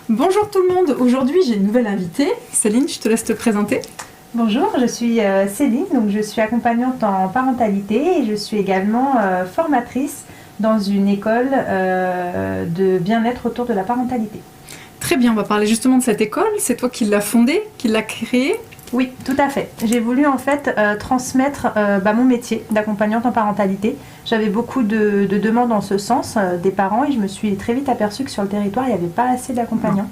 Bonjour tout le monde, aujourd'hui j'ai une nouvelle invitée. Céline, je te laisse te présenter. Bonjour, je suis Céline, donc je suis accompagnante en parentalité et je suis également formatrice dans une école de bien-être autour de la parentalité. Très bien, on va parler justement de cette école. C'est toi qui l'as fondée, qui l'as créée? Oui, tout à fait. J'ai voulu en fait transmettre mon métier d'accompagnante en parentalité. J'avais beaucoup de demandes en ce sens des parents et je me suis très vite aperçue que sur le territoire, il n'y avait pas assez d'accompagnants.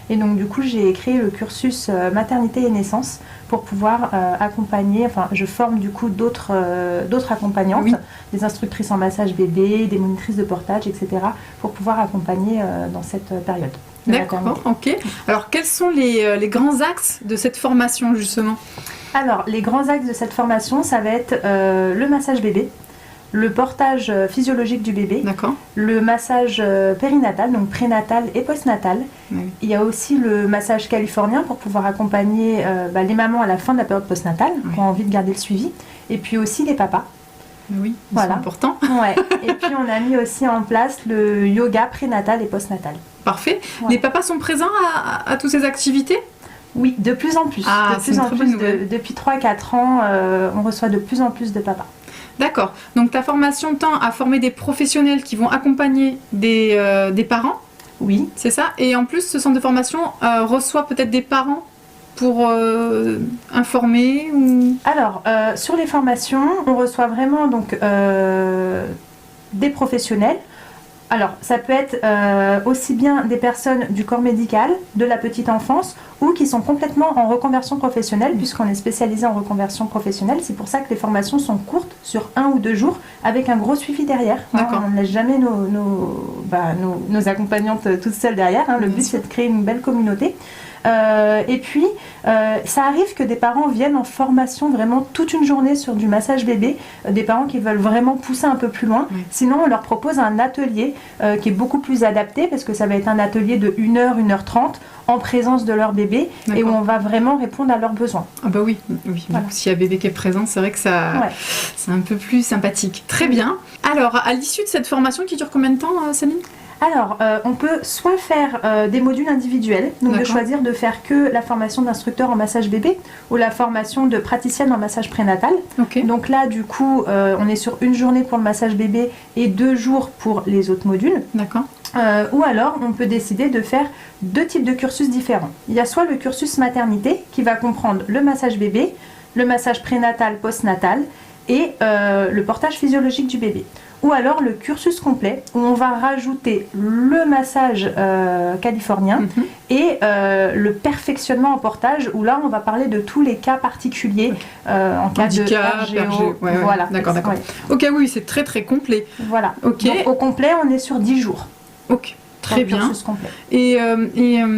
Et donc du coup, j'ai créé le cursus maternité et naissance pour pouvoir accompagner, je forme du coup d'autres accompagnantes, des instructrices en massage bébé, des monitrices de portage, etc. pour pouvoir accompagner dans cette période. D'accord, ok. Alors quels sont les grands axes de cette formation justement? Alors les grands axes de cette formation, ça va être le massage bébé, le portage physiologique du bébé, le massage périnatal, donc prénatal et postnatal. Il y a aussi le massage californien pour pouvoir accompagner les mamans à la fin de la période postnatale qui ont envie de garder le suivi, et puis aussi les papas. Oui, c'est important. Ouais. Et puis on a mis aussi en place le yoga prénatal et postnatal. Parfait. Ouais. Les papas sont présents à toutes ces activités? Oui, de plus en plus. Depuis 3-4 ans, on reçoit de plus en plus de papas. D'accord. Donc ta formation tend à former des professionnels qui vont accompagner des parents? Oui. C'est ça? Et en plus, ce centre de formation reçoit peut-être des parents pour informer ou... Alors, sur les formations, on reçoit vraiment donc, des professionnels. Alors, ça peut être aussi bien des personnes du corps médical, de la petite enfance, ou qui sont complètement en reconversion professionnelle, puisqu'on est spécialisé en reconversion professionnelle. C'est pour ça que les formations sont courtes, sur 1 ou 2 jours, avec un gros suivi derrière. On ne laisse jamais nos accompagnantes toutes seules derrière. Le but, c'est de créer une belle communauté. Et puis, ça arrive que des parents viennent en formation vraiment toute une journée sur du massage bébé, des parents qui veulent vraiment pousser un peu plus loin. Sinon, on leur propose un atelier qui est beaucoup plus adapté, parce que ça va être un atelier de 1h, 1h30 en présence de leur bébé, et où on va vraiment répondre à leurs besoins. Ah bah oui. Voilà. S'il y a bébé qui est présent, c'est vrai que ça, c'est un peu plus sympathique. Très bien. Alors, à l'issue de cette formation qui dure combien de temps, Céline? Alors, on peut soit faire des modules individuels, donc de choisir de faire que la formation d'instructeur en massage bébé ou la formation de praticienne en massage prénatal. Donc là, du coup, on est sur 1 journée pour le massage bébé et 2 jours pour les autres modules. Ou alors, on peut décider de faire 2 types de cursus différents. Il y a soit le cursus maternité qui va comprendre le massage bébé, le massage prénatal, postnatal et le portage physiologique du bébé. Ou alors le cursus complet où on va rajouter le massage californien et le perfectionnement en portage, où là on va parler de tous les cas particuliers en cas de RGO. Voilà. D'accord. Ok, oui, c'est très très complet. Voilà. Donc au complet, on est sur 10 jours. Ok. Très bien. Et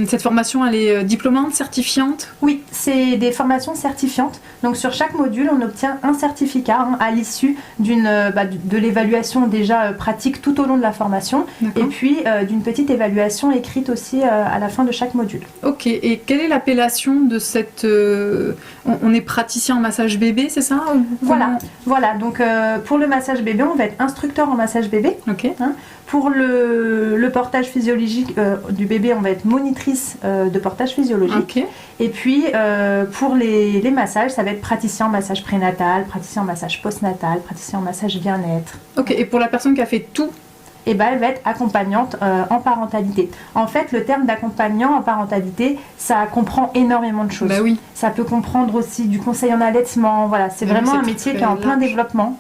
cette formation, elle est diplômante, certifiante? Oui, c'est des formations certifiantes. Donc sur chaque module, on obtient un certificat à l'issue de l'évaluation déjà pratique tout au long de la formation, et puis d'une petite évaluation écrite aussi à la fin de chaque module. Ok, et quelle est l'appellation de cette... on est praticien en massage bébé, c'est ça? Voilà. Donc pour le massage bébé, on va être instructeur en massage bébé. Pour le portage physiologique du bébé, on va être monitrice de portage physiologique. Et puis pour les massages, ça va être praticien en massage prénatal, praticien en massage postnatal, praticien en massage bien-être. Ok, et pour la personne qui a fait tout? Elle va être accompagnante en parentalité. En fait, le terme d'accompagnant en parentalité, ça comprend énormément de choses. Ça peut comprendre aussi du conseil en allaitement. Voilà, c'est vraiment un métier qui est en plein développement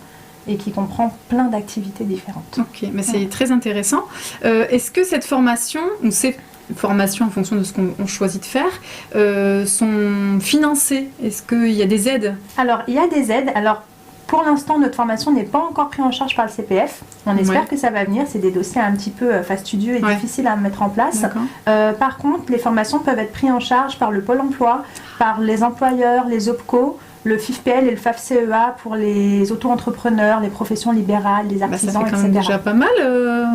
et qui comprend plein d'activités différentes. Ok, mais c'est très intéressant. Est-ce que cette formation, ou ces formations en fonction de ce qu'on choisit de faire, sont financées? Est-ce qu'il y a des aides? Alors, il y a des aides. Alors, pour l'instant, notre formation n'est pas encore prise en charge par le CPF. On espère que ça va venir. C'est des dossiers un petit peu fastidieux et difficiles à mettre en place. Par contre, les formations peuvent être prises en charge par le Pôle emploi, par les employeurs, les OPCO, le FIFPL et le FAFCEA pour les auto-entrepreneurs, les professions libérales, les artisans, etc. C'est déjà pas mal,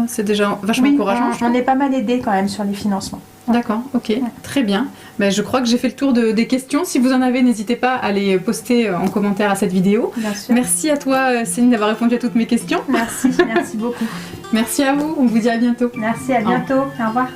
c'est déjà vachement encourageant. On est pas mal aidé quand même sur les financements. D'accord, ok, très bien. Je crois que j'ai fait le tour des questions. Si vous en avez, n'hésitez pas à les poster en commentaire à cette vidéo. Merci à toi, Céline, d'avoir répondu à toutes mes questions. Merci beaucoup. Merci à vous, on vous dit à bientôt. Merci, à bientôt. Au revoir.